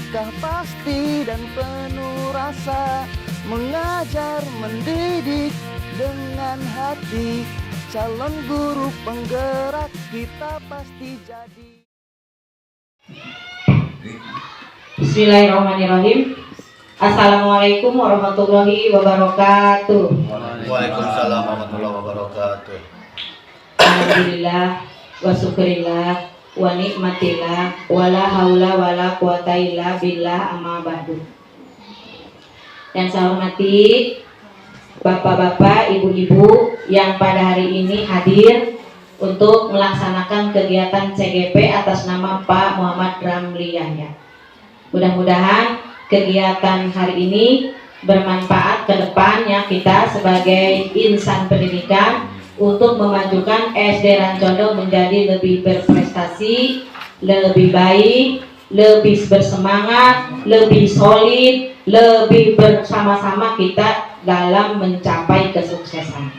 langkah pasti dan penuh rasa, mengajar, mendidik dengan hati. Calon guru penggerak kita pasti jadi. Bismillahirrahmanirrahim. Assalamualaikum warahmatullahi wabarakatuh. Waalaikumsalam warahmatullahi wabarakatuh. Alhamdulillah wa syukurillah wa nikmatillah wala haula wala quwata illa billah, amma ba'du. Yang saya hormati Bapak-bapak, Ibu-ibu yang pada hari ini hadir untuk melaksanakan kegiatan CGP atas nama Pak Muhammad Ramli Yahya. Mudah-mudahan kegiatan hari ini bermanfaat ke depannya kita sebagai insan pendidikan untuk memajukan SD Rancondo menjadi lebih berprestasi, lebih baik, lebih bersemangat, lebih solid, lebih bersama-sama kita dalam mencapai kesuksesan.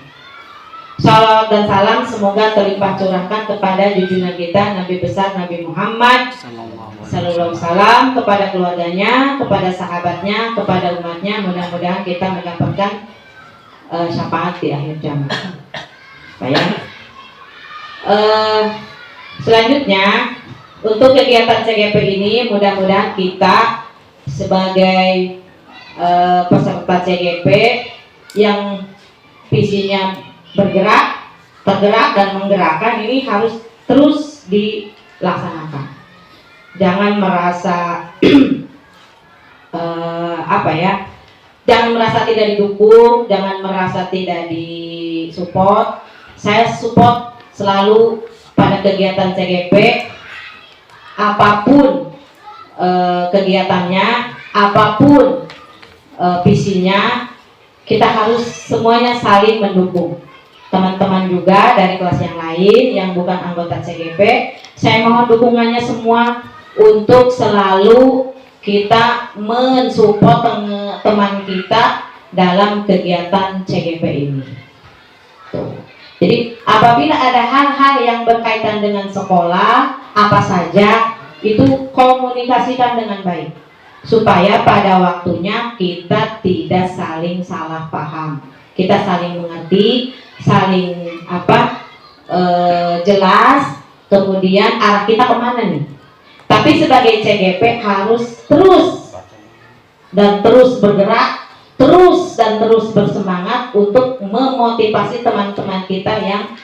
Salawat dan salam semoga terlimpah curahkan kepada junjungan kita Nabi besar Nabi Muhammad sallallahu alaihi wasallam, kepada keluarganya, kepada sahabatnya, kepada umatnya. Mudah-mudahan kita mendapatkan syafaat di akhir zaman. Baik. Selanjutnya untuk kegiatan CGP ini mudah-mudahan kita sebagai peserta CGP yang visinya bergerak, tergerak dan menggerakkan ini harus terus dilaksanakan. Jangan merasa jangan merasa tidak didukung, jangan merasa tidak disupport. Saya support selalu pada kegiatan CGP, apapun kegiatannya, apapun visinya, kita harus semuanya saling mendukung. Teman-teman juga dari kelas yang lain yang bukan anggota CGP, saya mohon dukungannya semua untuk selalu kita mensupport teman kita dalam kegiatan CGP ini. Tuh. Jadi apabila ada hal-hal yang berkaitan dengan sekolah, apa saja, itu komunikasikan dengan baik, supaya pada waktunya kita tidak saling salah paham, kita saling mengerti, saling jelas, kemudian arah kita kemana nih. Tapi sebagai CGP harus terus dan terus bergerak, terus dan terus bersemangat untuk memotivasi teman-teman kita yang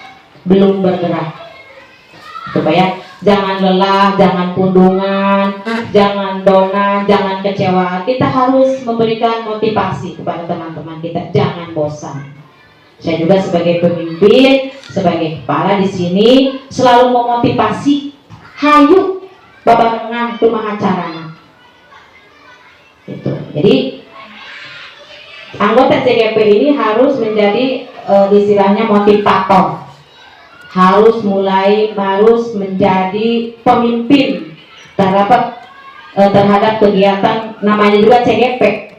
belum bergerak, supaya jangan lelah, jangan pundungan, jangan dona, jangan kecewa. Kita harus memberikan motivasi kepada teman-teman kita, jangan bosan. Saya juga sebagai pemimpin, sebagai kepala di sini selalu memotivasi, hayu babarengan kumaha carana. Gitu. Jadi anggota CGP ini harus menjadi istilahnya motivator, harus menjadi pemimpin terhadap kegiatan namanya juga CGP,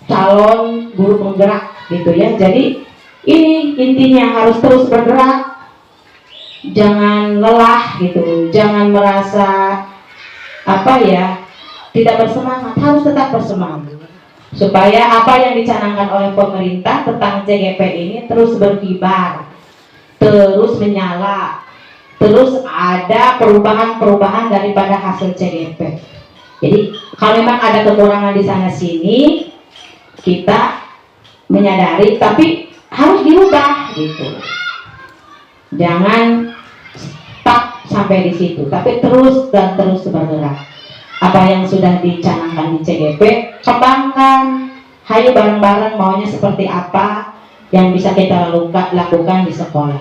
calon guru penggerak gitu ya. Jadi ini intinya harus terus bergerak, jangan lelah gitu, jangan merasa tidak bersemangat, harus tetap bersemangat supaya apa yang dicanangkan oleh pemerintah tentang CGP ini terus berkibar, terus menyala, terus ada perubahan-perubahan daripada hasil CGP. Jadi kalau memang ada kekurangan di sana sini, kita menyadari, tapi harus diubah gitu. Jangan stuck sampai di situ, tapi terus dan terus bergerak. Apa yang sudah dicanangkan di CGP, kembangkan. Hayo bareng-bareng maunya seperti apa yang bisa kita lakukan di sekolah.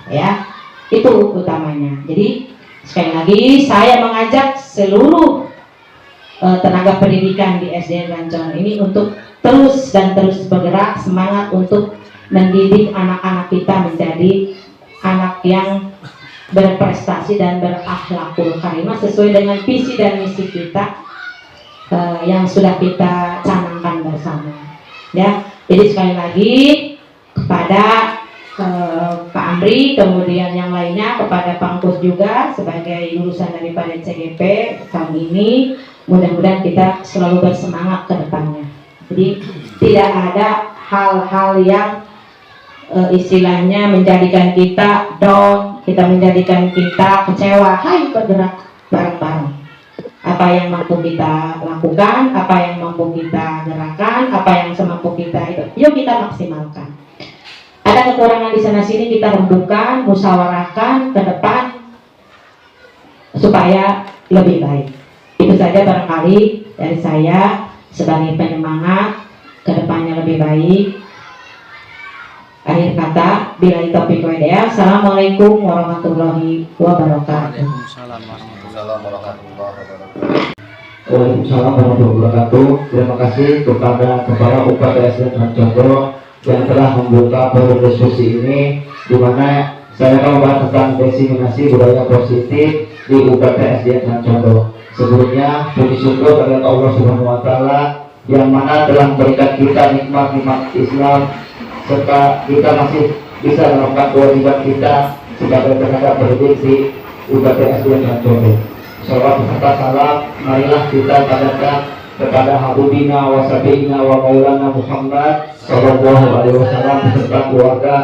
Ya, itu utamanya. Jadi sekali lagi saya mengajak seluruh tenaga pendidikan di SD Rancondo ini untuk terus dan terus bergerak, semangat untuk mendidik anak-anak kita menjadi anak yang berprestasi dan berakhlakul karimah sesuai dengan visi dan misi kita yang sudah kita canangkan bersama. Ya, jadi sekali lagi kepada Pak Amri, kemudian yang lainnya, kepada Pangkus juga sebagai lulusan daripada CGP tahun ini, mudah-mudahan kita selalu bersemangat ke depannya. Jadi tidak ada hal-hal yang istilahnya menjadikan kita down, kita menjadikan kita kecewa. Hai, bergerak bareng-bareng. Apa yang mampu kita lakukan, apa yang mampu kita gerakan, apa yang semampu kita itu, yuk kita maksimalkan. Ada kekurangan di sana sini kita rembukan, musyawarahkan ke depan supaya lebih baik. Itu saja barangkali dari saya sebagai penyemangat ke depannya lebih baik. Akhir kata, billahi taufiq wal hidayah. Assalamualaikum warahmatullahi wabarakatuh. Waalaikumsalam warahmatullahi wabarakatuh. Waalaikumsalam warahmatullahi wabarakatuh. Terima kasih kepada Kepala UPTS dan Contoh yang telah membuka forum diskusi ini, di mana saya akan membahas tentang diseminasi budaya positif di UPTS dan Contoh. Sebelumnya puji syukur kepada Allah Subhanahu Wa Taala yang mana telah memberikan kita nikmat-nikmat Islam, serta kita masih bisa melakukan kewajiban kita sebagai tenaga pendidik di UPTS dan Contoh. Salawat serta salam marilah kita panjatkan kepada Habibina wa Sabina wa Maulana Muhammad Sallallahu Alaihi Wasallam beserta keluarga,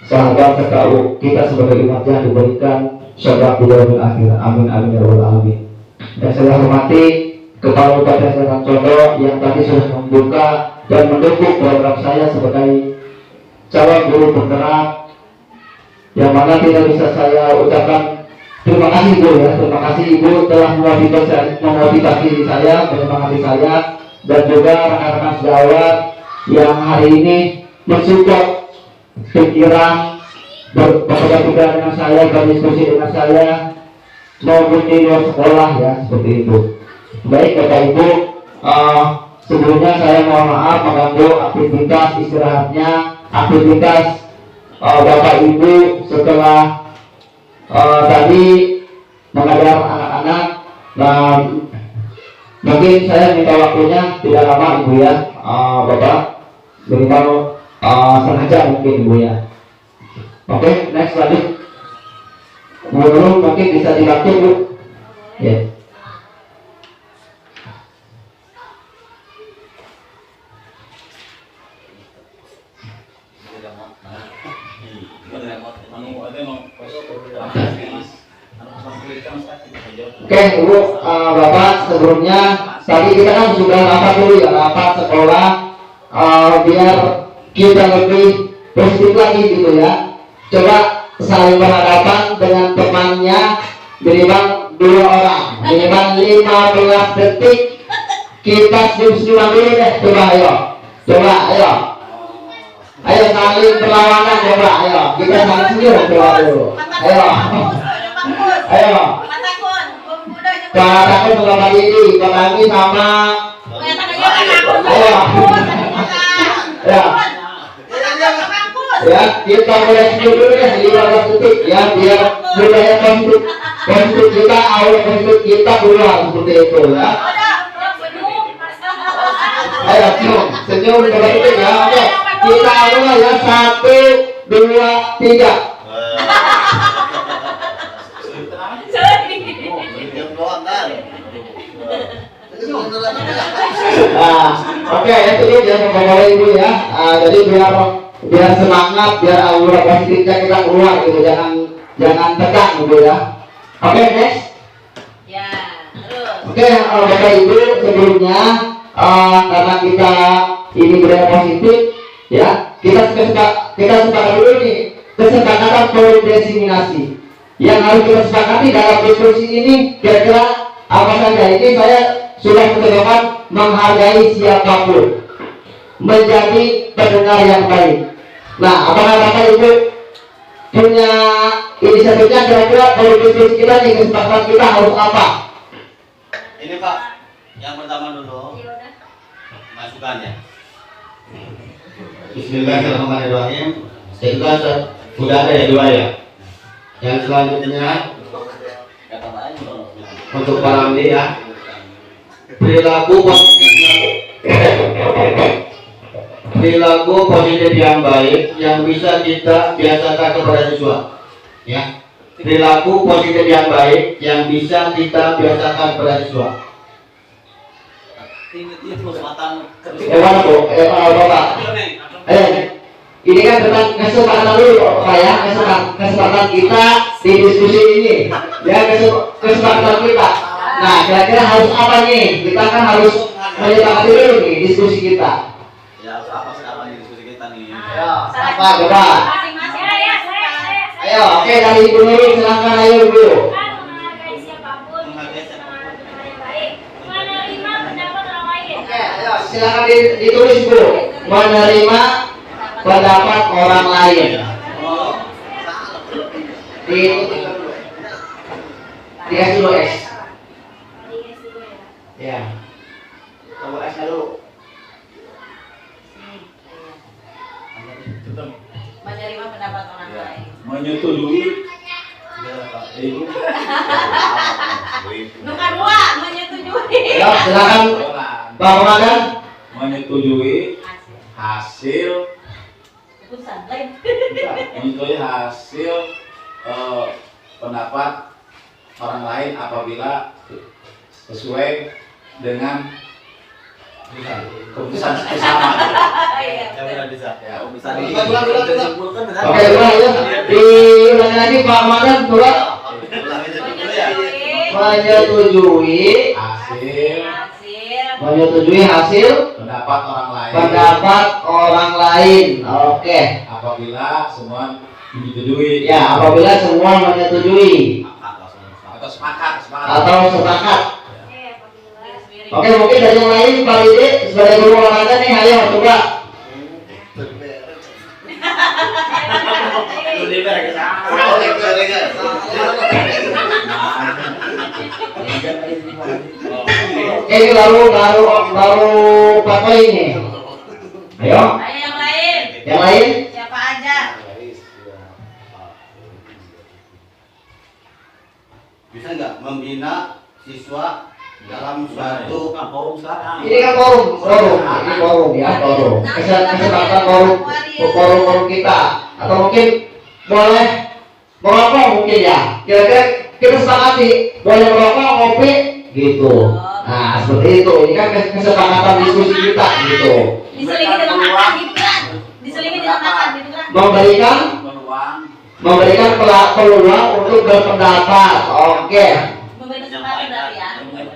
sahabat serta kita sebagai umatnya diberikan syurga yaumil akhir. Amin amin ya rabbal alamin. Dan saya hormati Kepala UPTS dan Contoh yang tadi sudah membuka dan mendukung program saya sebagai calon guru bergerak, yang mana tidak bisa saya ucapkan terima kasih Bu ya, terima kasih Ibu telah memotivasi saya, menyemangati saya, dan juga rekan-rekan sejawat yang hari ini mensupport pikiran berbeda dengan saya, berdiskusi dengan saya maupun di luar sekolah ya, seperti itu. Baik Bapak Ibu, sebelumnya saya mohon maaf mengganggu aktivitas istirahatnya, aktivitas Bapak Ibu setelah tadi mengajar anak-anak. Nah, mungkin saya minta waktunya tidak lama Ibu ya, Bapak, minimal setengah jam mungkin Ibu ya. Oke, next lanjut. Dulu mungkin bisa dibantu Bu. Ya. Oke Ibu, Bapak, sebelumnya tadi kita kan sudah rapat dulu ya, rapat sekolah, biar kita lebih positif lagi gitu ya. Coba saling berhadapan dengan temannya minimal 2 orang, minimal 15 detik. Kita senyum-senyuman dulu deh, coba ayo, ayo saling berlawanan, coba ayo, kita saling senyum coba dulu, ayo. Pak Takun sama Pak Didi, Pak Kami sama ayo. Ya, kita mulai dulu ya, 15 detik ya, biar budaya positif kita, aura positif kita keluar seperti itu ya. Ayo senyum 15 detik ya, oke. Kita mulai ya, 1, 2, 3. Oke, itu dia Bapak Ibu ya. Jadi biar semangat, biar aura positifnya kita keluar gitu, jangan tegang gitu ya. Oke, next. Ya, terus. Oke, Bapak Ibu, sebelumnya karena kita ini budaya positif ya, kita sepakat dulu nih kesepakatan forum diseminasi yang harus kita sepakati dalam diskusi ini. Kira-kira apa saja? Ini saya sudah mencoba menghargai siapapun, menjadi pendengar yang baik. Nah, apakah Bapak Ibu punya inisiatifnya? Kira-kira kalau diskusi kita nih, kesepakatan kita harus apa? Ini Pak, yang pertama dulu masukannya. Bismillahirrahmanirrahim. Kita sudah ada ya 2 ya. Yang selanjutnya untuk para amdi ya, perilaku positif yang baik yang bisa kita biasakan kepada siswa ya. Perilaku positif yang baik yang bisa kita biasakan kepada siswa. Mana Bu? Bapak. Ayo. Ini kan tentang kesempatan dulu Pak ya, kesempatan kita di diskusi ini. Ya, kesempatan kita. Nah, kira-kira harus apa nih? Kita kan harus menyepakati dulu nih diskusi kita. Ya, apa sekarang diskusi kita nih? Apa coba? Masing-masing ya, saya. Ayo, oke dari Ibu Nurul silakan ayo Ibu. Menghargai siapapun, dengan yang baik, menerima pendapat orang lain. Oke, ayo silakan ditulis Bu. Menerima pendapat orang lain. Dikasih dulu S. Ya. Coba S dulu. Menerima pendapat orang lain. Menyetujui. Bukan dua, menyetujui. Ayo silakan Pak Komandan. Menyetujui hasil Keputusan lain. menyetujui hasil pendapat orang lain apabila sesuai dengan keputusan bersama. Ya, Oke, ulang ya. Diulangi lagi Pak Komandan, coba. Menyetujui hasil pendapat orang lain. Oke. apabila semua menyetujui. Ya, apabila semua menyetujui Atau sepakat. atau sepakat. Oke, mungkin dari yang lain Pak Dede sebagai guru olahraga nih, ayo coba. Oke, ini baru Pak Toy ini. Ayo, Ayo yang lain. yang lain. Siapa aja? Bisa nggak membina siswa dalam suatu forum sekarang? Ini kan forum ya, forum. Kesempatan forum kita. Atau mungkin boleh merokok mungkin ya. Kira-kira kita sepakati boleh merokok, ngopi gitu. Nah, seperti itu. Ini kan kesepakatan diskusi kita gitu. Diselingi dengan makan gitu kan? Diselingi dengan makan gitu kan? Memberikan peluang untuk berpendapat. Oke. Memberi kesempatan berarti ya?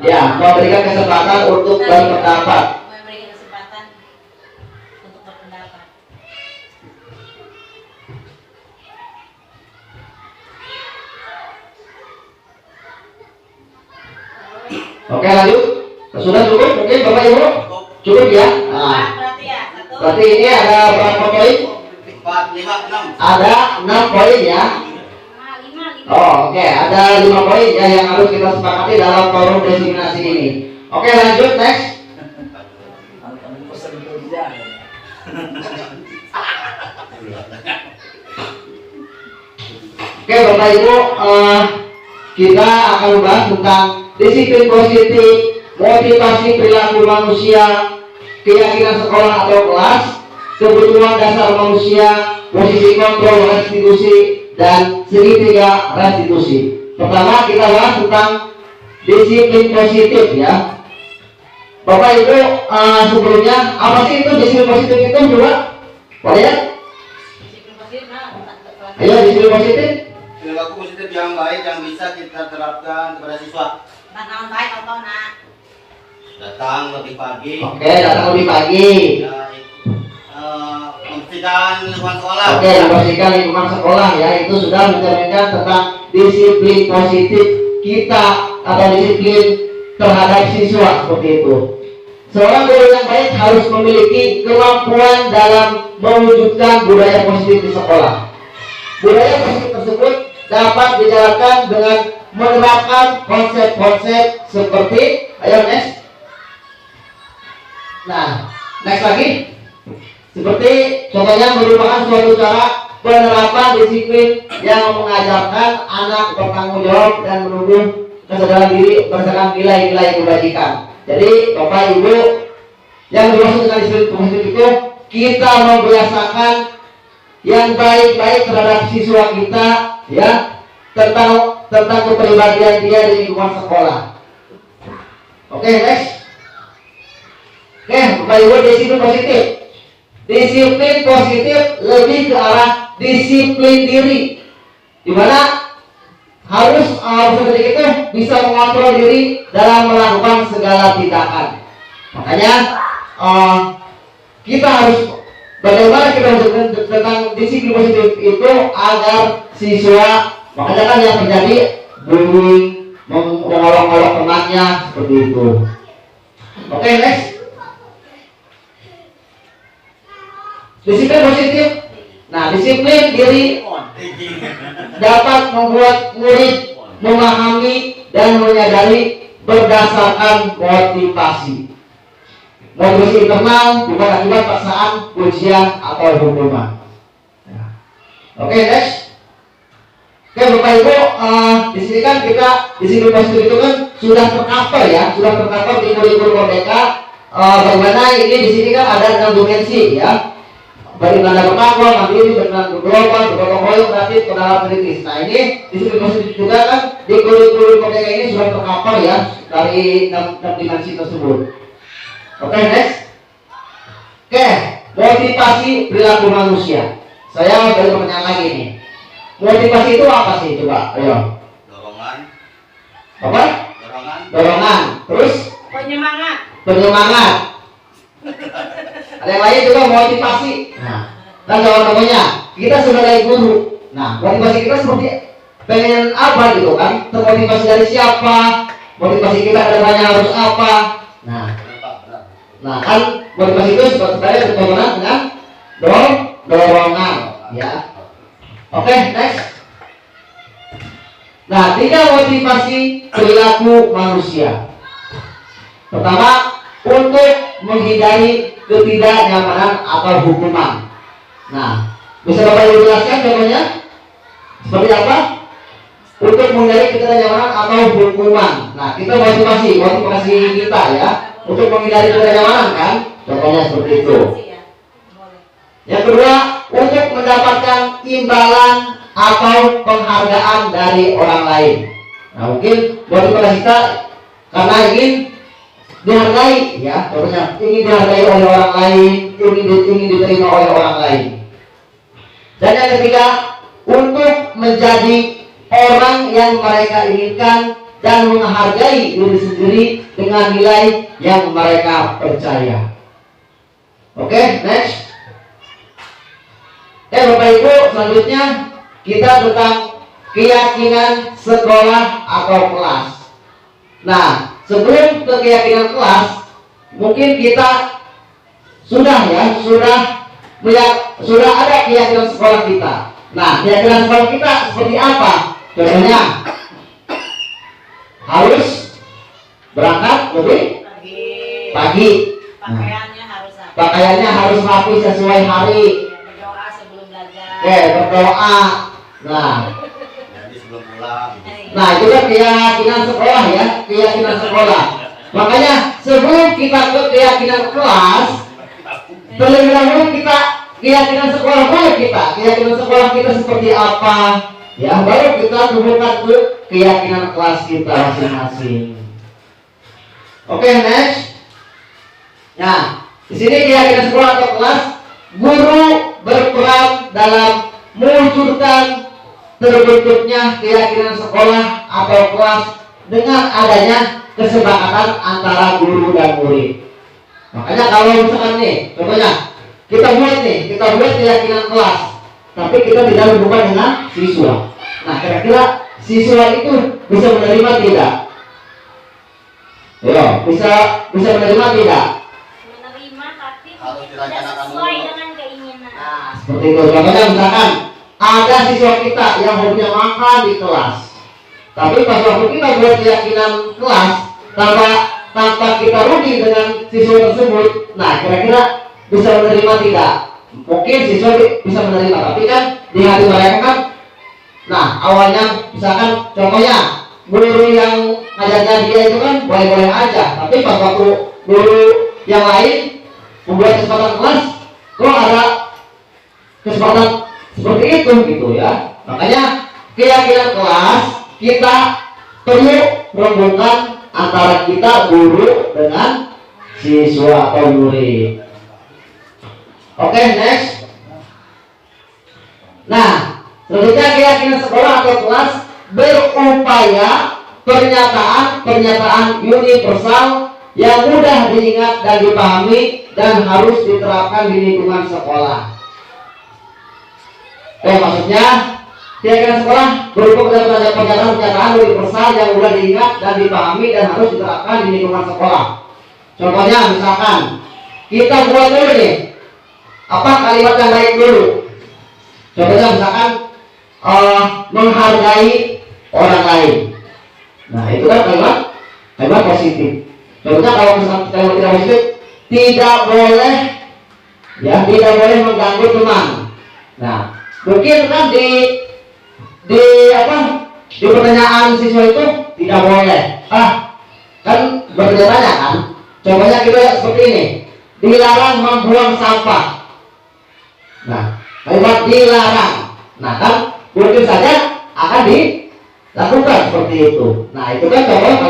Ya, memberikan kesempatan untuk berpendapat. Memberikan kesempatan untuk berpendapat. Oke, lanjut. Sudah cukup mungkin Bapak Ibu? Cukup ya? Nah, Berarti ya? Satu. berarti ini ada berapa poin? 4, 5, 6. Ada 6 poin ya. Oh, oke, ada 5 poin ya yang harus kita sepakati dalam forum desiminasi ini. Oke, lanjut next. Oke, Bapak Ibu, kita akan membahas tentang disiplin positif, motivasi perilaku manusia, keyakinan sekolah atau kelas, kebutuhan dasar manusia, posisi kontrol restitusi, dan segitiga restitusi. Pertama kita bahas tentang disiplin positif ya. Bapak Ibu, sebelumnya apa sih itu disiplin positif itu coba? Boleh ya? Disiplin positif, nah, Ayo disiplin positif. Perilaku positif yang baik yang bisa kita terapkan kepada siswa. naon baik contoh nak. Datang lebih pagi. Oke, datang lebih pagi. Membersihkan lingkungan sekolah. Oke, membersihkan lingkungan sekolah ya, itu sudah mencerminkan tentang disiplin positif kita atau disiplin terhadap siswa seperti itu. Seorang guru yang baik harus memiliki kemampuan dalam mewujudkan budaya positif di sekolah. Budaya positif tersebut dapat dijalankan dengan menerapkan konsep-konsep seperti, ayo next. Nah, next lagi. Seperti contohnya merupakan suatu cara penerapan disiplin yang mengajarkan anak bertanggung jawab dan menumbuh kesadaran diri berdasarkan nilai-nilai kebajikan. Jadi Bapak Ibu, yang dimaksud dengan disiplin positif itu kita membiasakan yang baik-baik terhadap siswa kita ya, tentang kepribadian dia di lingkungan sekolah. Oke, next. Bapak Ibu, disiplin positif. Disiplin positif lebih ke arah disiplin diri, dimana harus seperti itu bisa mengontrol diri dalam melakukan segala tindakan. Makanya kita harus bagaimana kita harus tentang disiplin positif itu agar siswa, makanya kan yang terjadi bullying, mengolok-olok temannya seperti itu. Oke, next. Disiplin positif. Nah, disiplin diri dapat membuat murid memahami dan menyadari berdasarkan motivasi. Motivasi internal bukan akibat paksaan, ujian atau hukuman. Oke, next. Oke, Bapak Ibu, di sini kan kita disiplin positif itu kan sudah tercover ya, sudah tercover di kurikulum Merdeka. Bagaimana ini di sini kan ada 6 dimensi ya. Bagaimana bertakwa, mandiri, berglobal, bergotong royong, kreatif, pendalam, kritis. Nah, ini disiplin positif juga kan di kurikulum Merdeka ini sudah tercover ya dari 6 dimensi tersebut. Oke, next. Oke, motivasi perilaku manusia. Saya beri pertanyaan lagi nih. Motivasi itu apa sih? Coba, ayo. Dorongan. Apa? Dorongan. Dorongan. Terus? Penyemangat. Penyemangat. Ada yang lain juga motivasi. Nah, dan kawan-kawannya, kita sebagai guru. Nah, motivasi kita seperti pengen apa gitu kan? Termotivasi dari siapa? Motivasi kita kedepannya harus apa? Nah, kan motivasi itu sebenarnya berhubungan dengan dorongan, ya. Oke, next. Nah, 3 motivasi perilaku manusia. Pertama, untuk menghindari ketidaknyamanan atau hukuman. Nah, bisa Bapak Ibu jelaskan contohnya? Seperti apa? Untuk menghindari ketidaknyamanan atau hukuman. Nah, kita motivasi kita ya, untuk menghindari ketidaknyamanan kan? Contohnya seperti itu. Yang kedua, untuk mendapatkan imbalan atau penghargaan dari orang lain. Nah, mungkin motivasi kita karena ingin dihargai ya, contohnya ingin dihargai oleh orang lain, ingin diterima oleh orang lain. Dan yang ketiga, untuk menjadi orang yang mereka inginkan dan menghargai diri sendiri dengan nilai yang mereka percaya. Oke, next. Bapak Ibu, selanjutnya kita tentang keyakinan sekolah atau kelas. Nah, sebelum ke keyakinan kelas, mungkin kita sudah ada keyakinan sekolah kita. Nah, keyakinan sekolah kita seperti apa? Contohnya, harus berangkat lebih pagi. Pakaiannya harus rapi sesuai hari. Berdoa sebelum belajar. Berdoa. Nah, Jadi sebelum pulang. nah itu kan keyakinan sekolah ya, keyakinan sekolah. Makanya sebelum kita ke keyakinan kelas, terlebih dahulu kita keyakinan sekolah keyakinan sekolah kita seperti apa, ya baru kita hubungkan ke keyakinan kelas kita masing-masing. Oke, next. Nah, di sini keyakinan sekolah atau kelas, guru berperan dalam mewujudkan terbentuknya keyakinan sekolah atau kelas dengan adanya kesepakatan antara guru dan murid. Makanya kalau misalkan nih, contohnya kita buat keyakinan kelas, tapi kita tidak berhubungan dengan siswa. Nah, kira-kira siswa itu bisa menerima tidak? Ya, bisa menerima tidak? Menerima tapi Harus tidak direncanakan sesuai dulu. dengan keinginan. Nah, seperti itu. Contohnya misalkan ada siswa kita yang hobinya makan di kelas, tapi pas waktu kita buat keyakinan kelas tanpa kita rugi dengan siswa tersebut, nah kira-kira bisa menerima tidak? Mungkin siswa bisa menerima, tapi kan di hati mereka kan, nah awalnya misalkan contohnya guru yang ngajarnya dia itu kan boleh-boleh aja, tapi pas waktu guru yang lain membuat kesempatan kelas, kok ada kesempatan seperti itu gitu ya. Makanya keyakinan kelas kita perlu merembungkan antara kita guru dengan siswa atau murid. Oke, next. Nah, selanjutnya keyakinan sekolah atau kelas berupaya pernyataan universal yang mudah diingat dan dipahami dan harus diterapkan di lingkungan sekolah. Maksudnya keyakinan sekolah berupa pernyataan universal yang mudah diingat dan dipahami dan harus diterapkan di lingkungan sekolah. Contohnya misalkan kita buat dulu nih, apa kalimat yang baik dulu. Contohnya misalkan menghargai orang lain. Nah itu kan kalimat positif. Contohnya kalau misalkan kalimat tidak positif, tidak boleh mengganggu teman. Nah mungkin kan di pertanyaan siswa itu tidak boleh. Kan bertanya kan. Contohnya kita seperti ini, dilarang membuang sampah. Nah, kalimat dilarang. Nah kan mungkin saja akan dilakukan seperti itu. Nah itu kan contoh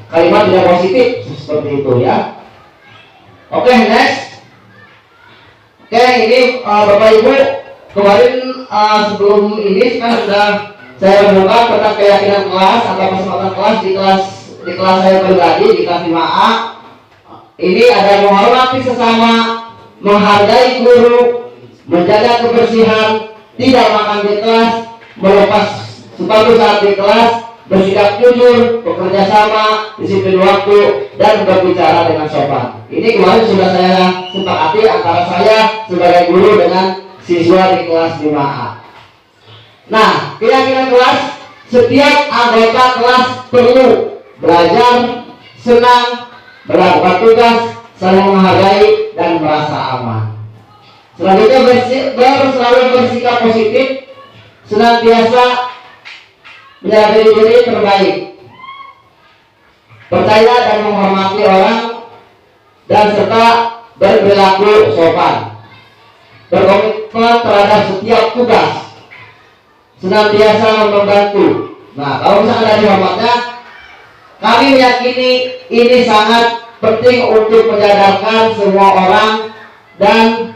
kalimat tidak positif seperti itu ya. Oke, next. Oke, ini Bapak Ibu kemarin sebelum ini kan sudah saya buka tentang keyakinan kelas atau kesempatan kelas di kelas saya pribadi di kelas 5A. Ini ada menghormati sesama, menghargai guru, menjaga kebersihan, tidak makan di kelas, melepas sepatu saat di kelas, bersikap jujur, bekerja sama, disiplin waktu, dan berbicara dengan sopan. Ini kemarin sudah saya sepakati antara saya sebagai guru dengan siswa di kelas 5A. Nah, keyakinan kelas, setiap anggota kelas perlu belajar, senang, melakukan tugas, saling menghargai, dan merasa aman. Selanjutnya selalu bersikap positif, senantiasa menjadi diri terbaik, percaya dan menghormati orang, dan serta berperilaku sopan, berkomitmen terhadap setiap tugas, senantiasa membantu. Nah, kalau misalnya ada hormatnya, kami meyakini ini sangat penting untuk menyadarkan semua orang dan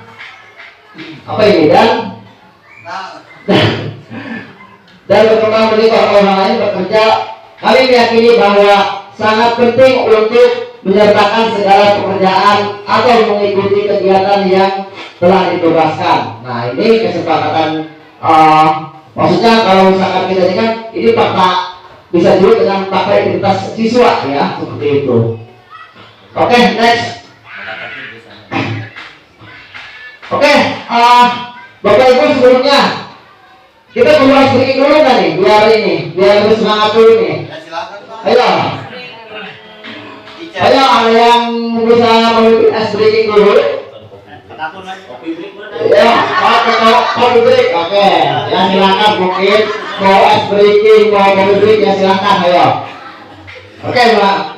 berkembang mendidik orang lain bekerja. Kami meyakini bahwa sangat penting untuk menyertakan segala pekerjaan atau mengikuti kegiatan yang telah ditugaskan. Nah ini kesepakatan, maksudnya kalau misalkan kita kan ini fakta bisa juga dengan fakta identitas siswa ya, seperti itu. Oke, next. Oke, Bapak Ibu sebelumnya kita perlu ice breaking dulu kan nih, biar bersemangat dulu nih. Ayo ada yang bisa memimpin ice breaking dulu. Ya, kopi break. Oke, ya silakan mungkin mau ice breaking, mau kopi break ya silakan ayo. Oke,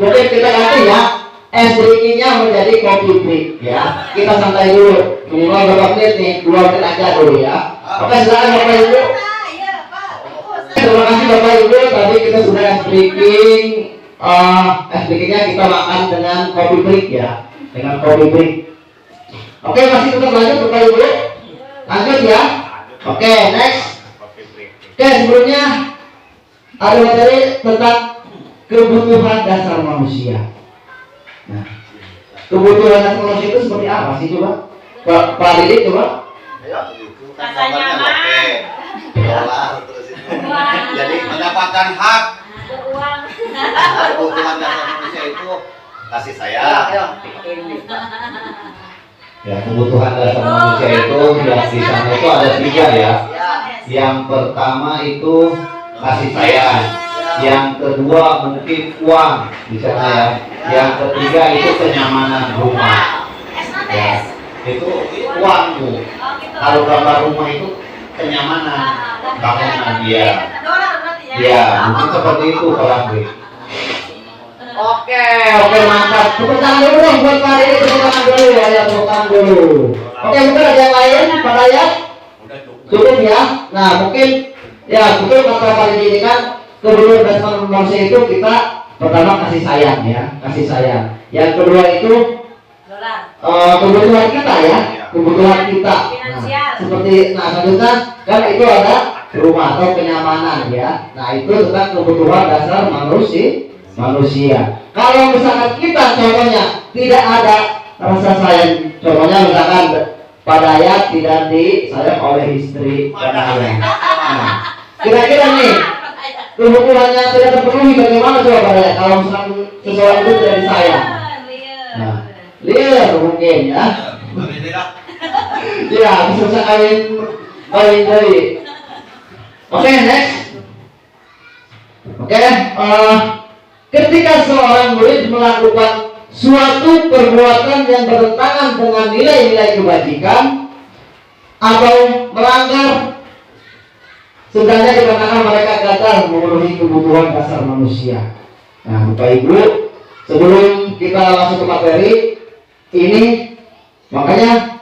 mungkin kita ganti ya. Es breakingnya menjadi kopi break ya. Kita santai dulu, minimal berapa menit nih, 2 menit aja dulu ya. Oke, silakan Bapak Ibu. Terima kasih Bapak Ibu. Tadi kita sudah es breaking. Es breakingnya kita makan dengan kopi break ya, dengan kopi break. Oke, masih tetap lanjut Bapak Ibu. Lanjut ya. Oke, next. Oke, sebelumnya ada materi tentang kebutuhan dasar manusia. Nah, kebutuhan dasar manusia itu seperti apa sih coba? Pak Didi coba. Rasa nyaman, Jadi mendapatkan hak. beruang, Kebutuhan dasar manusia itu kasih sayang. Ya, kebutuhan dasar manusia itu ya di sana itu ada 3 ya. Yang pertama itu kasih sayang. Yang kedua mungkin uang di sana ya. Yang ketiga itu kenyamanan rumah. Ya, itu uang tuh. Kalau gambar rumah itu kenyamanan bangunan dia. Ya, mungkin seperti itu kalau gue. Oke, mantap. Tepuk tangan dulu dong buat Pak Didi, tepuk tangan dulu ya, tepuk tangan dulu. Oke, mungkin ada yang lain, Pak Dayat? Cukup ya. Nah, mungkin ya betul kata Pak Didi ini kan kebutuhan dasar manusia itu kita pertama kasih sayang ya, kasih sayang. Yang kedua itu kebutuhan kita ya, kebutuhan kita. Nah, selanjutnya kan itu ada rumah atau kenyamanan ya. Nah itu tentang kebutuhan dasar manusia. Kalau misalkan kita contohnya tidak ada rasa sayang, contohnya misalkan pada ayat tidak disayang oleh istri pada ayat. Nah, kira-kira nih kebutuhannya tidak terpenuhi bagaimana coba pada ayat kalau misalkan seseorang itu tidak disayang? Nah, liar mungkin ya. Ya, bisa kawin dari. Oke, next. Oke, ketika seorang murid melakukan suatu perbuatan yang bertentangan dengan nilai-nilai kebajikan atau melanggar, sebenarnya dikatakan mereka gagal memenuhi kebutuhan dasar manusia. Nah, Bapak Ibu, sebelum kita langsung ke materi ini, makanya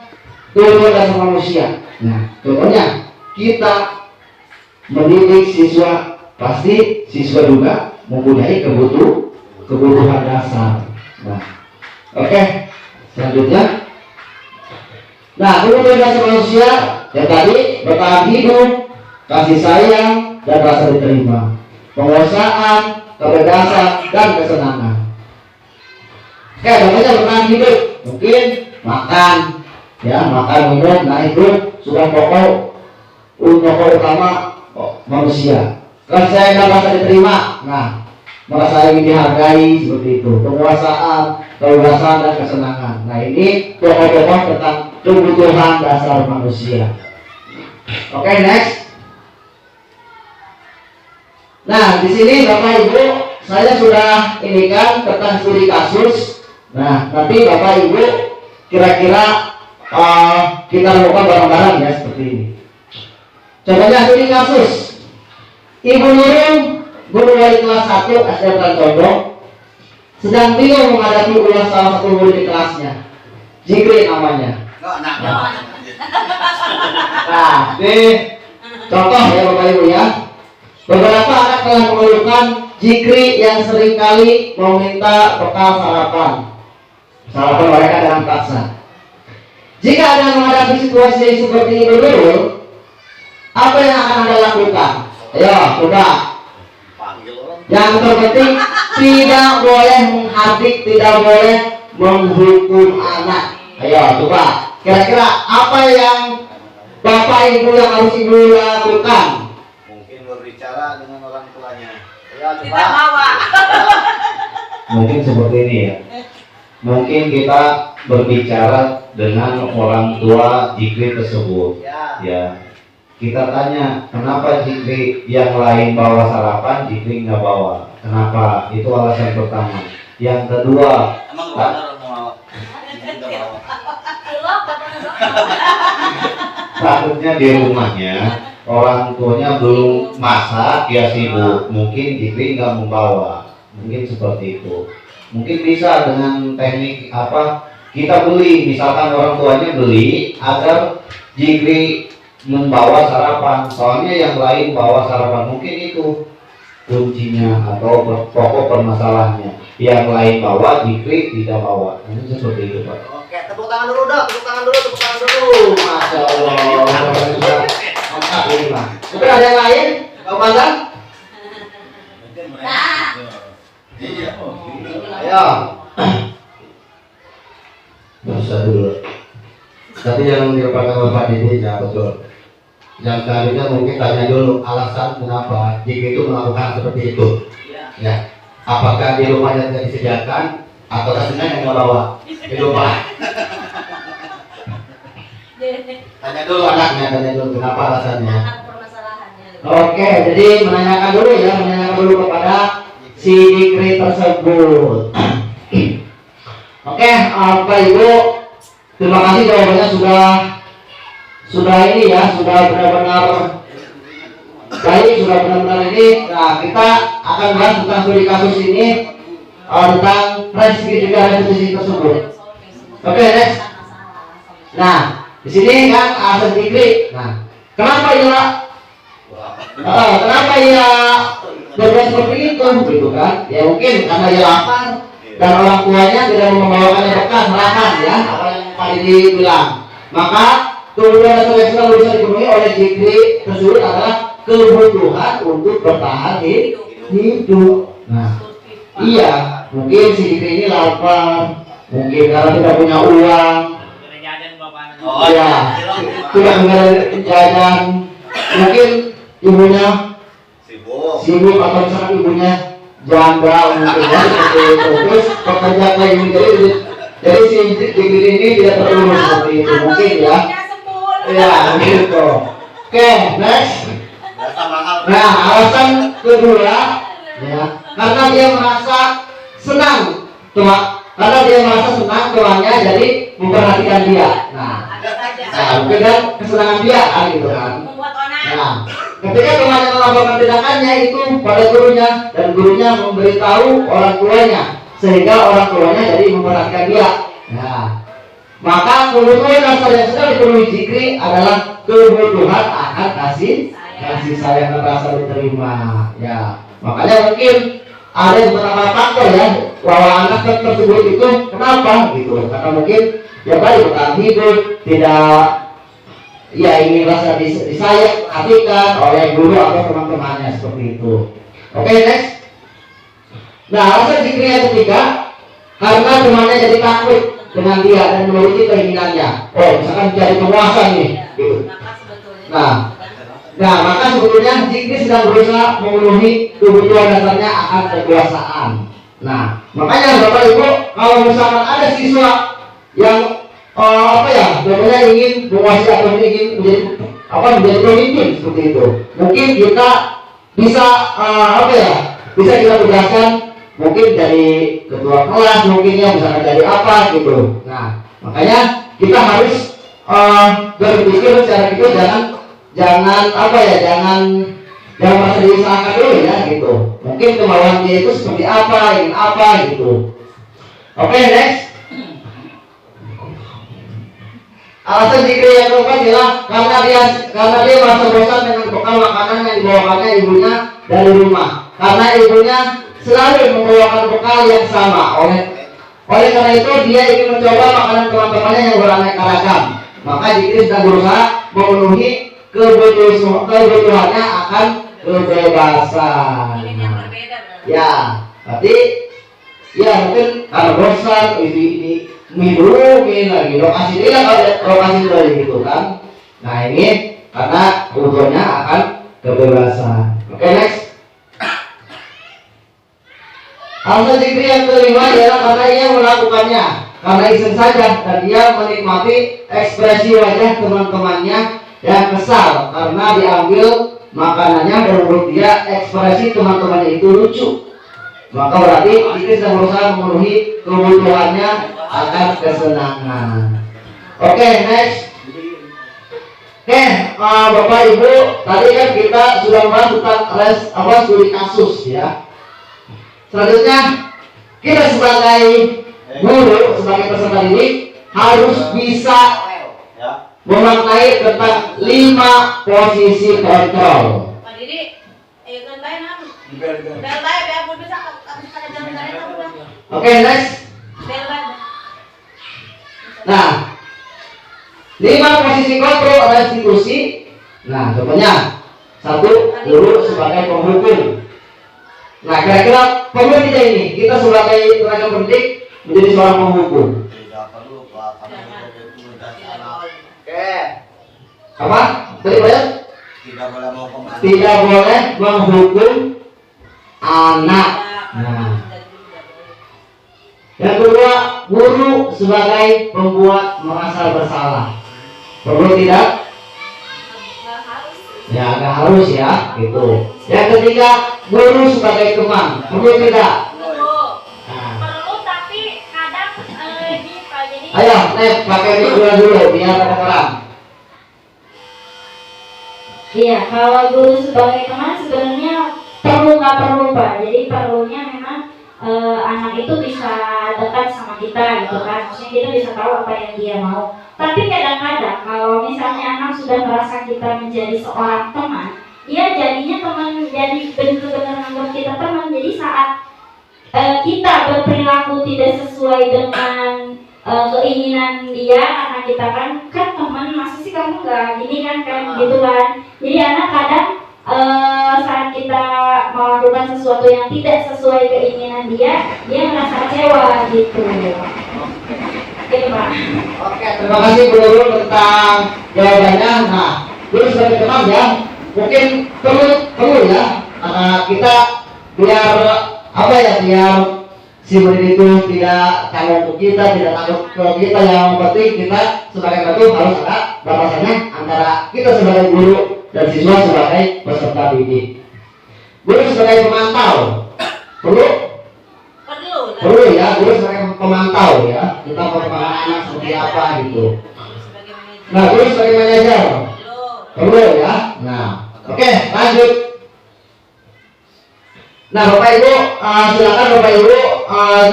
kebutuhan dasar manusia. Nah, contohnya kita mendidik siswa, pasti siswa juga mempunyai kebutuhan dasar. Nah, oke, selanjutnya. Nah, kebutuhan dasar manusia yang tadi bertahan hidup, kasih sayang dan rasa diterima, penguasaan, kebebasan dan kesenangan. Oke, contohnya bertahan hidup, mungkin makan, ya makan minum. Nah itu sudah pokok utama manusia. Kasih sayang dan rasa diterima, nah merasa ingin dihargai seperti itu, penguasaan, kebebasan dan kesenangan. Nah ini pokok-pokok tentang kebutuhan dasar manusia. Oke, next. Nah di sini Bapak Ibu saya sudah inikan tentang studi kasus. Nah nanti Bapak Ibu kira-kira kita lakukan bareng-bareng ya seperti ini. Contohnya studi kasus. Ibu Nurul, guru wali kelas 1 SD Condong, sedang bingung menghadapi ulas salah satu murid di kelasnya. Jikri namanya. Nah, ini contoh ya Bapak Ibu ya. Beberapa anak telah mengeluhkan Jikri yang seringkali meminta bekal sarapan mereka dalam paksa. Jika Anda menghadapi situasi seperti ini dulu, apa yang akan Anda lakukan? Ayo, coba. Yang terpenting tidak boleh menghardik, tidak boleh menghukum anak. Ayo, coba. Kira-kira apa yang Bapak Ibu yang harus Ibu lakukan? Mungkin berbicara dengan orang tuanya. Ya, Kita bawa. Mungkin seperti ini ya. Mungkin kita berbicara dengan orang tua Jikri tersebut. Ya. Kita tanya, kenapa Jikri yang lain bawa sarapan, Jikri nggak bawa? Kenapa? Itu alasan pertama. Yang kedua, takutnya di rumahnya orang tuanya belum masak, ya sibuk. Mungkin Jikri nggak membawa. Mungkin seperti itu. Mungkin bisa dengan teknik apa? Kita beli, misalkan orang tuanya beli agar Jikri membawa sarapan, soalnya yang lain bawa sarapan. Mungkin itu kuncinya atau pokok permasalahannya. Yang lain bawa, Jikri tidak bawa. Ini seperti itu Pak. Oke, tepuk tangan dulu dong, tepuk tangan dulu. Masya Allah. Mantap ini Pak. Mungkin ada yang lain? Kau Mazan? Ayo. Bisa dulu. Tapi yang dilakukan Bapak ini ya betul. Yang selanjutnya mungkin tanya dulu alasan kenapa Jikri itu melakukan seperti itu. Ya. Apakah di rumahnya tidak disediakan atau sebenarnya yang bawa di rumah? Tanya dulu anaknya, tanya dulu kenapa alasannya. Oke, jadi menanyakan dulu kepada si Jikri tersebut. Oke, Bapak Ibu, terima kasih jawabannya sudah ini ya, sudah benar-benar baik, sudah benar-benar ini. Nah, kita akan bahas tentang studi kasus ini, tentang restriksi juga restitusi tersebut. Oke, next. Nah, di sini kan alasan Jikri. Nah, kenapa ia kerja seperti itu gitu kan. Ya mungkin karena dia lapar dan orang tuanya tidak membawakannya bekal makan ya, apa yang Pak Didi bilang. Maka kebutuhan dasar yang selalu bisa dipenuhi oleh Zikri tersebut adalah kebutuhan untuk bertahan hidup. Nah, iya, mungkin si Zikri ini lapar, mungkin karena tidak punya uang. Oh Ya, tidak ada jajan, mungkin ibunya sibuk atau misalkan ibunya janda mungkin ya seperti itu. Terus pekerja kayak gini jadi si Zikri ini tidak terurus seperti itu mungkin ya. Ya gitu. Oke, next. Nah, alasan kedua ya, karena dia merasa senang karena dia merasa senang tuannya jadi memperhatikan dia. Nah, mungkin kan kesenangan dia kan gitu kan. Nah, ketika temannya melakukan tindakannya itu pada gurunya dan gurunya memberitahu orang tuanya sehingga orang tuanya jadi memperhatikan dia. Nah, maka kebutuhan dasar yang sudah dipenuhi Zikri adalah kebutuhan akan kasih sayang dan rasa diterima. Ya, makanya mungkin ada beberapa faktor ya bahwa anak tersebut itu kenapa gitu, karena mungkin ya tadi bertahan hidup, tidak ya ingin rasa disayang, perhatikan oleh guru atau teman-temannya seperti itu. Oke, next. Nah, alasan Zikri yang ketiga, karena temannya jadi takut dengan dia dan menuruti keinginannya. Oh, misalkan jadi penguasa nih, gitu. Nah, maka sebetulnya Zikri sedang berusaha memenuhi kebutuhan dasarnya akan kekuasaan. Nah, makanya Bapak Ibu, kalau misalkan ada siswa yang namanya ingin menguasai atau ingin menjadi pemimpin seperti itu, mungkin kita bisa bisa kita tugaskan mungkin dari ketua kelas, mungkinnya misalkan dari apa gitu. Nah, makanya kita harus berpikir secara itu jangan merasa diusahakan dulu ya gitu. Mungkin kemauan dia itu seperti apa, ingin apa gitu. Oke, next. Alasan Zikri yang keempat adalah karena dia merasa bosan dengan bekal makanan yang dibawakannya ibunya dari rumah. Karena ibunya selalu membawakan bekal yang sama. Oleh karena itu dia ingin mencoba makanan teman-temannya yang beraneka ragam. Maka Zikri sedang berusaha memenuhi kebutuhannya akan kebebasan. Ya, berarti ya mungkin karena bosan ini lagi lokasi dia lokasi dari gitu kan. Nah, ini karena kebutuhannya akan kebebasan. Oke, next. Alasan Zikri yang kelima adalah karena ia melakukannya karena iseng saja dan dia menikmati ekspresi wajah teman-temannya yang kesal karena diambil makanannya dan menurut dia ekspresi teman-temannya itu lucu. Maka berarti Zikri sedang berusaha memenuhi kebutuhannya akan kesenangan. Oke, next. Oke, Bapak Ibu, tadi kan kita sudah membahas tentang studi kasus ya. Selanjutnya kita sebagai guru, sebagai peserta didik harus bisa memaknai tentang 5 posisi kontrol. Pak Didi, Oke, next. Nah, 5 posisi kontrol adalah institusi. Nah, contohnya 1, guru sebagai penghukum. Nah, kira-kira perlu kita ini, kita sebagai tenaga pendidik menjadi seorang penghukum. Oke. Apa? Tadi Pak? Tidak boleh menghukum anak. Nah, yang kedua, guru sebagai pembuat merasa bersalah. Perlu tidak? Ya, nggak harus ya, gitu. Yang ketiga, guru sebagai teman. Perlu tidak? Perlu, tapi kadang jadi Ayo, pakai mic dulu biar kedengeran. Iya, kalau guru sebagai teman sebenarnya perlu nggak perlu Pak. Jadi perlunya memang anak itu bisa dekat sama kita gitu kan. Maksudnya kita bisa tahu apa yang dia mau. Tapi kadang-kadang kalau misalnya anak sudah merasa kita menjadi seorang teman, ya jadinya teman jadi benar-benar menganggap kita teman. Jadi saat kita berperilaku tidak sesuai dengan keinginan dia, karena kita kan teman, masa sih kamu nggak gini kan gitu kan. Jadi anak kadang saat kita melakukan sesuatu yang tidak sesuai keinginan dia merasa kecewa gitu. Gitu Pak. Oke, terima kasih Bu Nurul tentang jawabannya. Nah, terus sebagai teman ya, mungkin perlu ya, kita biar apa ya, biar si murid itu tidak tanggung ke kita, tidak tanggung ke kita. Yang penting kita sebagai guru harus ada batasannya antara kita sebagai guru dan siswa sebagai peserta didik. Guru sebagai pemantau perlu ya, guru sebagai pemantau ya, kita perkembangan anak seperti apa gitu. Nah, guru sebagai manajer perlu ya. Nah, oke, lanjut. Nah, Bapak Ibu, silakan Bapak Ibu,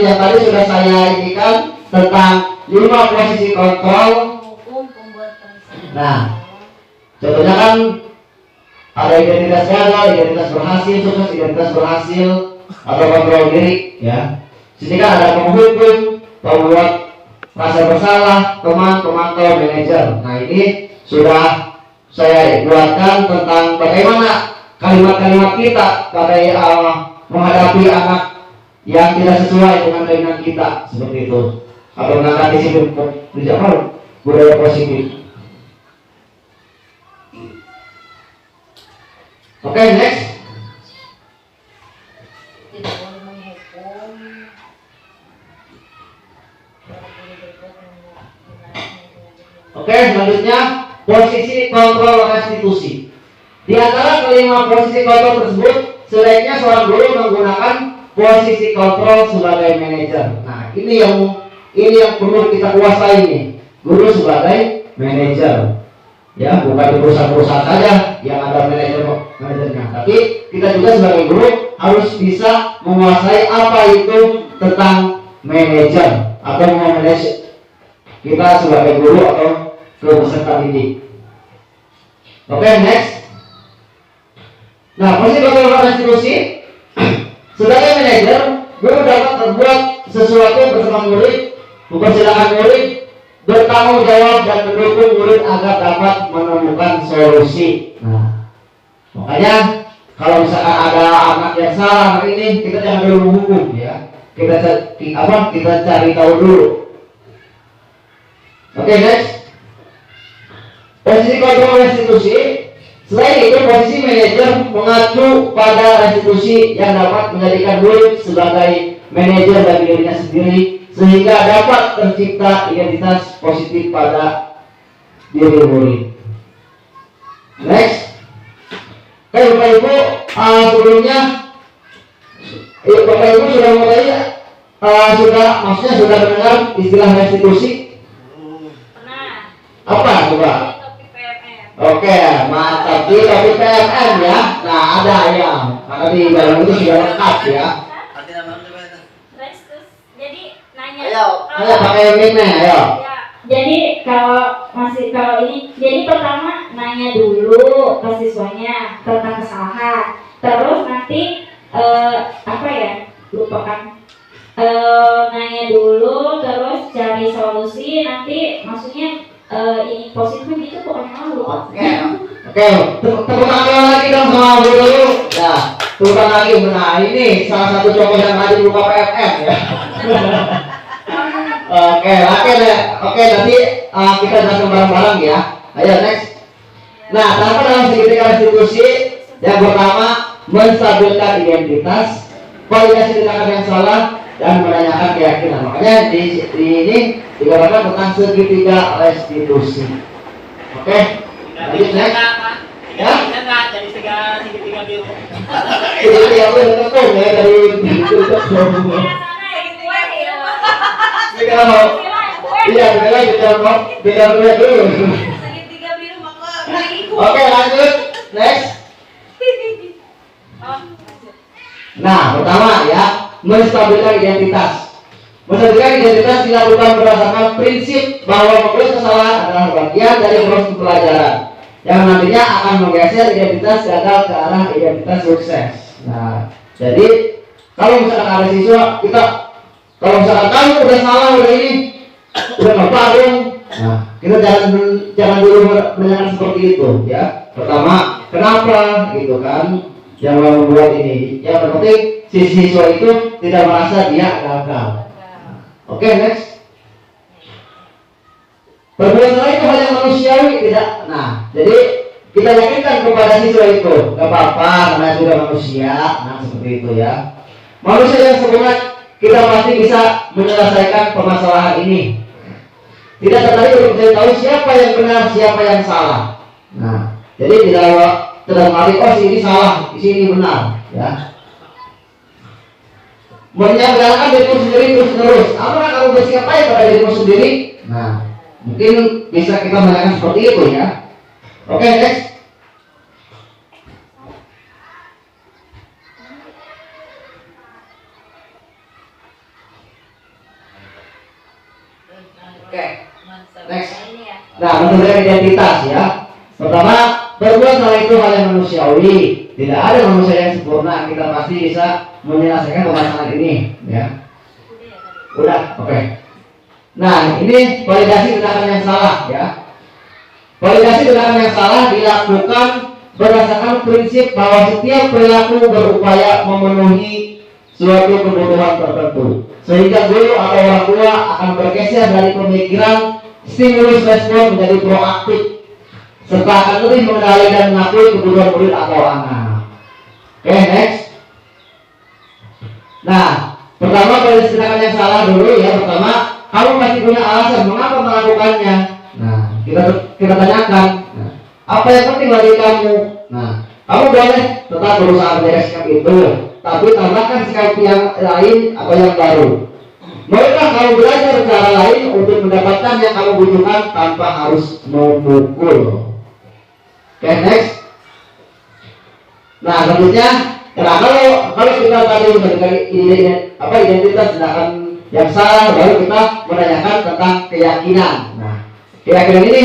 yang tadi sudah saya indikan tentang 5 posisi kontrol. Nah, contohnya kan ada identitas gagal, identitas berhasil, sukses, identitas berhasil, atau kontrol diri ya. Sini kan ada penghukum, pembuat rasa bersalah, teman, pemantau, manajer. Nah, ini sudah saya buatkan tentang bagaimana kalimat-kalimat kita pada menghadapi anak yang tidak sesuai dengan keinginan kita, seperti itu, atau mengangkat disiplin budaya positif. Oke, next. Oke, selanjutnya posisi kontrol restitusi. Di antara kelima posisi kontrol tersebut, sebaiknya seorang guru menggunakan posisi kontrol sebagai manajer. Nah, ini yang perlu kita kuasai nih. Guru sebagai manajer. Ya, bukan di perusahaan-perusahaan saja yang ada manajernya, tapi kita juga sebagai guru harus bisa menguasai apa itu tentang manajer atau memanage kita sebagai guru atau peserta didik. Oke, next. Nah, posisi kontrol restitusi. Sebagai manajer, guru dapat berbuat sesuatu bersama murid, mempersilahkan murid, bertanggung jawab dan mendukung murid agar dapat menemukan solusi. Nah, makanya kalau misalkan ada anak yang salah hari ini, kita jangan dulu menghukum ya. Kita cari tahu dulu. Oke, next. Posisi kontrol restitusi. Selain itu, posisi manajer mengacu pada restitusi yang dapat menjadikan murid sebagai manajer bagi dirinya sendiri, sehingga dapat tercipta identitas positif pada diri murid. Next. Oke, Bapak Ibu, sebelumnya Bapak Ibu sudah mulai maksudnya sudah mendengar istilah restitusi? Pernah. Apa coba? Topik PMM. Oke, mantap. Di topik PMM ya. Nah, ada ya. Karena di dalam itu sudah lengkap ya. Terus jadi nanya. Ayo pakai mic-nya, ayo. Ya. Jadi kalau ini, jadi pertama nanya dulu ke siswanya tentang kesalahan, terus nanti nanya dulu, terus cari solusi, nanti maksudnya ini positif gitu pokoknya lupa. Oke, tepuk tangan lagi dong sama Bu dulu. Ya, tepuk tangan lagi. Nah, ini salah satu contoh yang tadi buka PMM ya. Oke, nanti kita jelaskan bareng-bareng ya. Ayo next. Nah, tahapan dalam segitiga restitusi yang pertama menstabilkan identitas, validasi tindakan yang salah, dan menanyakan keyakinan. Makanya di ini digambarkan tentang segitiga restitusi. Oke, lanjut next. Ya? Jadi segitiga biru. Segitiga biru tepung ya dari itu. Kita mau, iya kita mau beda dulu. Segitiga biru maka Oke, lanjut next. Nah, pertama ya, menstabilkan identitas. Menstabilkan identitas dilakukan berdasarkan prinsip bahwa menulis kesalahan adalah bagian dari proses pembelajaran. yang nantinya akan menggeser identitas gagal ke arah identitas sukses. Nah, jadi kalau misalkan ada siswa kita, kalau misalkan kamu udah salah, udah ini, udah nggak dong. Nah, kita jangan dulu menanyakan seperti itu, ya. Pertama, kenapa gitu kan? Yang membuat ini, yang penting si siswa itu tidak merasa dia gagal. Oke, next. Berbuat salah itu hal yang manusiawi, tidak. Nah, jadi kita yakinkan kepada siswa itu, gak apa-apa, karena sudah manusia. Nah, seperti itu ya. Manusia yang sempurna, kita pasti bisa menyelesaikan permasalahan ini. Tidak tertarik untuk mencari tahu siapa yang benar, siapa yang salah. Nah, jadi tidak arti oh sini salah, di sini benar, ya. Menyalahkan dirimu sendiri terus. Apakah kamu bersikap baik pada dirimu sendiri? Nah, mungkin bisa kita menanyakan seperti itu ya. Oke, next. Oke, next. Nah, menunjukkan identitas ya. Pertama, berbuat salah itu hal yang manusiawi. Tidak ada manusia yang sempurna. Kita pasti bisa menyelesaikan permasalahan ini ya. Udah, oke. Nah, ini validasi tindakan yang salah ya. Validasi tindakan yang salah dilakukan berdasarkan prinsip bahwa setiap perilaku berupaya memenuhi suatu kebutuhan tertentu, sehingga guru atau orang tua akan bergeser dari pemikiran stimulus respon menjadi proaktif, serta akan lebih mengenali dan mengakui kebutuhan murid atau anak. Oke, next. Nah, pertama validasi tindakan yang salah dulu ya. Pertama, kamu masih punya alasan mengapa melakukannya. Nah, kita tanyakan, nah, apa yang penting bagi kamu? Nah, kamu boleh tetap berusaha menjaga sikap itu, tapi tambahkan sikap yang lain atau yang baru. Maukah kamu belajar cara lain untuk mendapatkan yang kamu butuhkan tanpa harus memukul? Oke, next. Nah, selanjutnya, nah kalau kita tadi memberikan identitas tindakan yang salah, baru kita menanyakan tentang keyakinan. Nah, keyakinan ini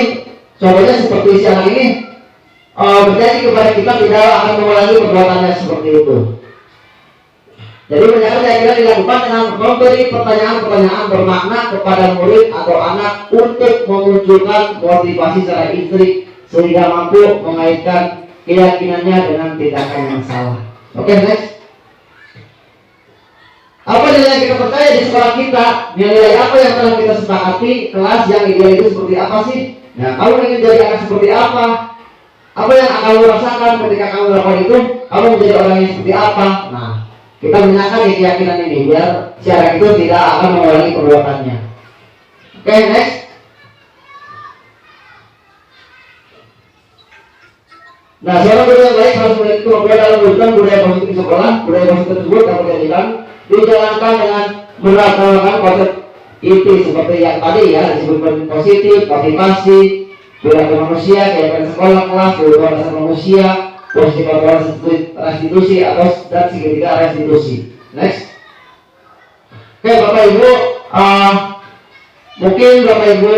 contohnya seperti si anak ini berjanji kepada kita tidak akan mengulangi perbuatannya seperti itu. Jadi menanyakan keyakinan dilakukan dengan memberi pertanyaan-pertanyaan bermakna kepada murid atau anak untuk memunculkan motivasi secara intrik sehingga mampu mengaitkan keyakinannya dengan tindakan yang salah. Oke, next. Apa nilai yang kita percaya di sekolah kita? Nilai apa yang telah kita sepakati? Kelas yang ideal itu seperti apa sih? Nah, kamu ingin jadi anak seperti apa? Apa yang akan kamu rasakan ketika kamu melakukan itu? Kamu menjadi orang yang seperti apa? Nah, kita menanyakan keyakinan ini biar si anak itu tidak akan mengulangi perbuatannya. Oke, next. Nah, seorang guru yang baik harus memiliki kemampuan dalam mewujudkan budaya positif di sekolah. Budaya positif tersebut dapat dijalankan dengan menerapkan konsep inti seperti yang tadi ya, disebut positif, motivasi, perilaku manusia, kegiatan sekolah, kelas, kebutuhan dasar manusia, posisi kontrol restitusi atau dan segitiga restitusi. Next. Oke, Bapak Ibu, mungkin Bapak Ibu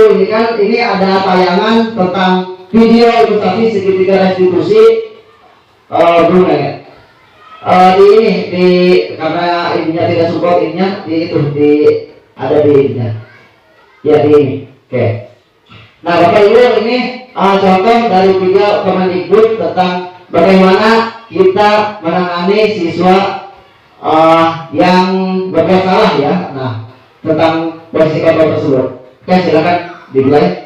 ini ada tayangan tentang video ilustrasi segitiga restitusi belum ya? Karena ininya tidak support ininya ada di ininya. Ya di ini. Oke. Nah, Bapak Ibu ini contoh dari video Kemendikbud tentang bagaimana kita menangani siswa yang berbuat salah ya. Nah, tentang posisi kontrol tersebut. Oke, silakan dimulai.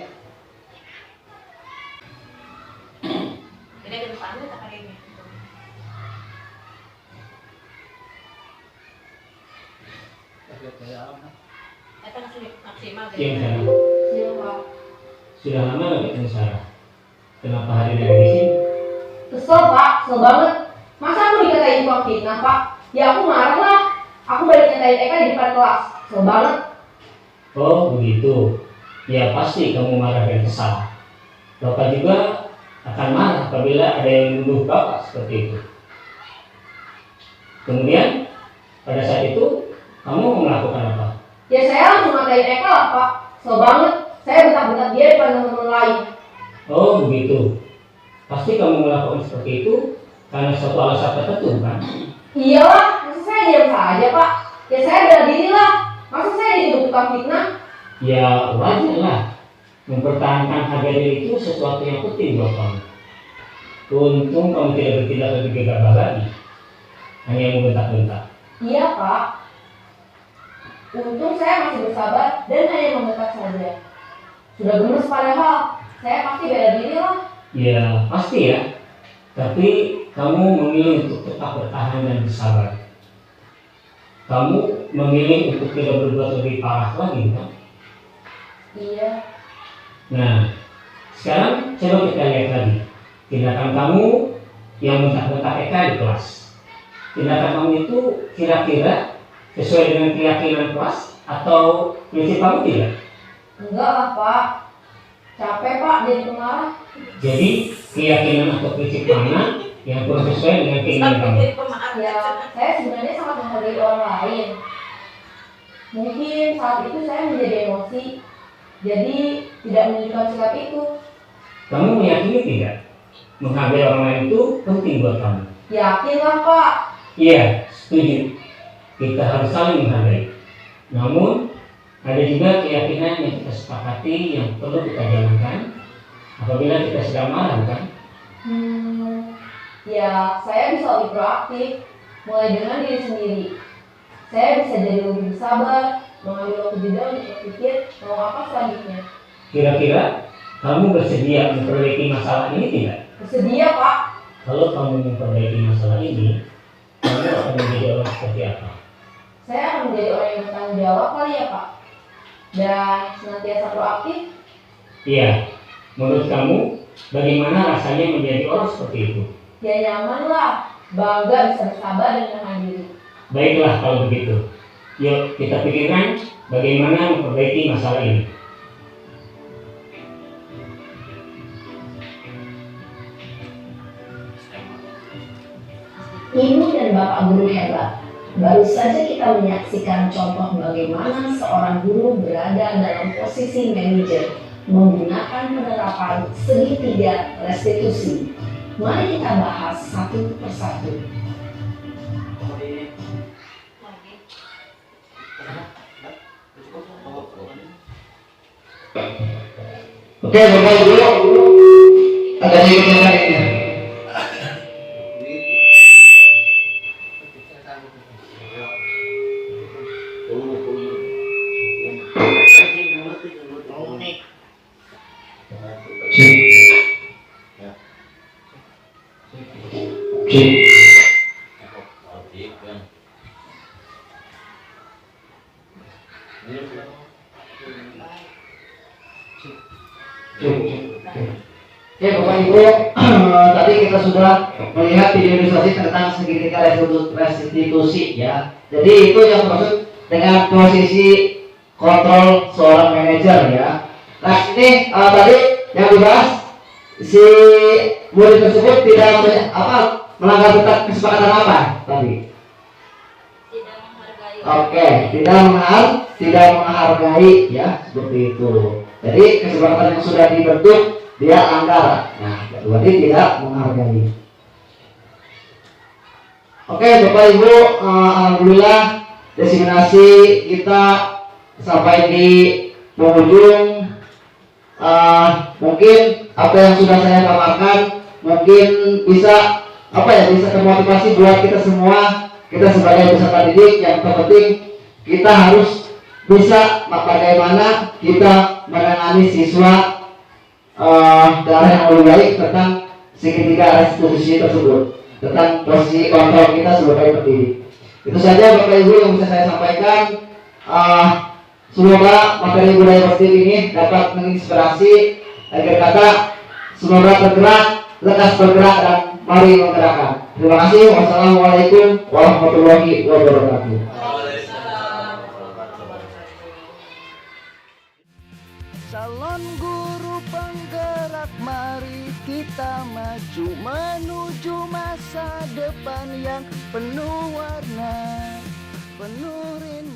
Yang sudah lama nggak ketemu Sarah? Kenapa hari ini di sini? Kesel Pak, kesel banget. Masa aku dikatain tukang fitnah Pak? Ya aku marah lah. Aku balik nyatain Eka di depan kelas. Kesel banget. Oh begitu. Ya pasti kamu marah dan kesal. Bapak juga akan marah apabila ada yang menuduh Bapak seperti itu. Kemudian pada saat itu kamu melakukan apa? Ya saya langsung ngatain Eka lah Pak. Kesel banget. Saya bentak-bentak dia depan teman-teman lain. Oh begitu. Pasti kamu melakukan seperti itu karena suatu alasan tertentu, kan? Iyalah, masa saya diam saja Pak? Ya saya bela diri lah. Masa saya dituduh tukang fitnah? Ya wajar lah. Mempertahankan harga diri itu sesuatu yang penting buat kamu. Untung kamu tidak bertindak lebih gegabah lagi, hanya membentak-bentak. Iya Pak. Untung saya masih bersabar dan hanya membentak saja. Sudah gemes padahal. Saya pasti bela diri lah. Ya pasti ya. Tapi kamu memilih untuk tetap bertahan dan bersabar. Kamu memilih untuk tidak berbuat lebih parah lagi, kan? Iya. Nah, sekarang coba kita lihat lagi tindakan kamu yang bentak-bentak Eka di kelas. Tindakan kamu itu kira-kira sesuai dengan keyakinan kelas atau prinsip kamu tidak? Enggak lah Pak. Capek Pak jadi pengarah. Jadi keyakinan atau prinsip mana yang kurang sesuai dengan keinginan kamu? Ya, saya sebenarnya sangat menghargai orang lain. Mungkin saat itu saya menjadi emosi, jadi tidak menunjukkan sikap itu. Kamu meyakini tidak menghargai orang lain itu penting buat kamu? Yakin lah Pak. Iya, setuju. Kita harus saling menghargai. Namun ada juga keyakinan yang kita sepakati yang perlu kita jalankan apabila kita sedang marah, bukan? Ya, saya bisa lebih proaktif, mulai dengan diri sendiri. Saya bisa jadi lebih bersabar, mengambil waktu jeda untuk berpikir mau apa selanjutnya. Kira-kira kamu bersedia memperbaiki masalah ini tidak? Bersedia Pak. Kalau kamu memperbaiki masalah ini, kamu akan menjadi orang seperti apa? Saya akan menjadi orang yang bertanggung jawab kali ya Pak. Dan senantiasa proaktif. Iya, menurut kamu bagaimana rasanya menjadi orang seperti itu? Ya nyaman lah, bangga bisa bersabar dan menahan diri. Baiklah kalau begitu. Yuk kita pikirkan bagaimana memperbaiki masalah ini. Ibu dan Bapak guru hebat. Baru saja kita menyaksikan contoh bagaimana seorang guru berada dalam posisi manajer menggunakan penerapan segitiga restitusi. Mari kita bahas satu persatu. Oke, Bapak Ibu, ada yang ingin lainnya? Oke Bapak Ibu, tadi kita sudah melihat video ilustrasi tentang segitiga restitusi ya. Jadi itu yang maksud dengan posisi kontrol seorang manajer ya. Nah ini tadi yang dibahas si murid tersebut tidak melanggar tentang kesepakatan apa tadi? Tidak menghargai. Oke, tidak menghargai ya seperti itu. Jadi kesepakatan yang sudah dibentuk dia langgar. Nah, berarti tidak menghargai. Oke, Bapak Ibu, alhamdulillah diseminasi kita sampai di penghujung. Mungkin apa yang sudah saya paparkan mungkin bisa bisa termotivasi buat kita semua. Kita sebagai peserta didik yang terpenting kita harus bisa bagaimana kita menangani siswa dalam yang lebih baik tentang segitiga restitusi tersebut, tentang posisi kontrol kita sebagai pendidik. Itu saja Bapak Ibu yang bisa saya sampaikan. Semoga materi budaya positif ini dapat menginspirasi agar kata semoga bergerak, lekas bergerak dan mari menggerakkan. Terima kasih. Wassalamualaikum warahmatullahi wabarakatuh. Calon guru penggerak, mari kita maju menuju masa depan yang penuh warna, penuh rindu.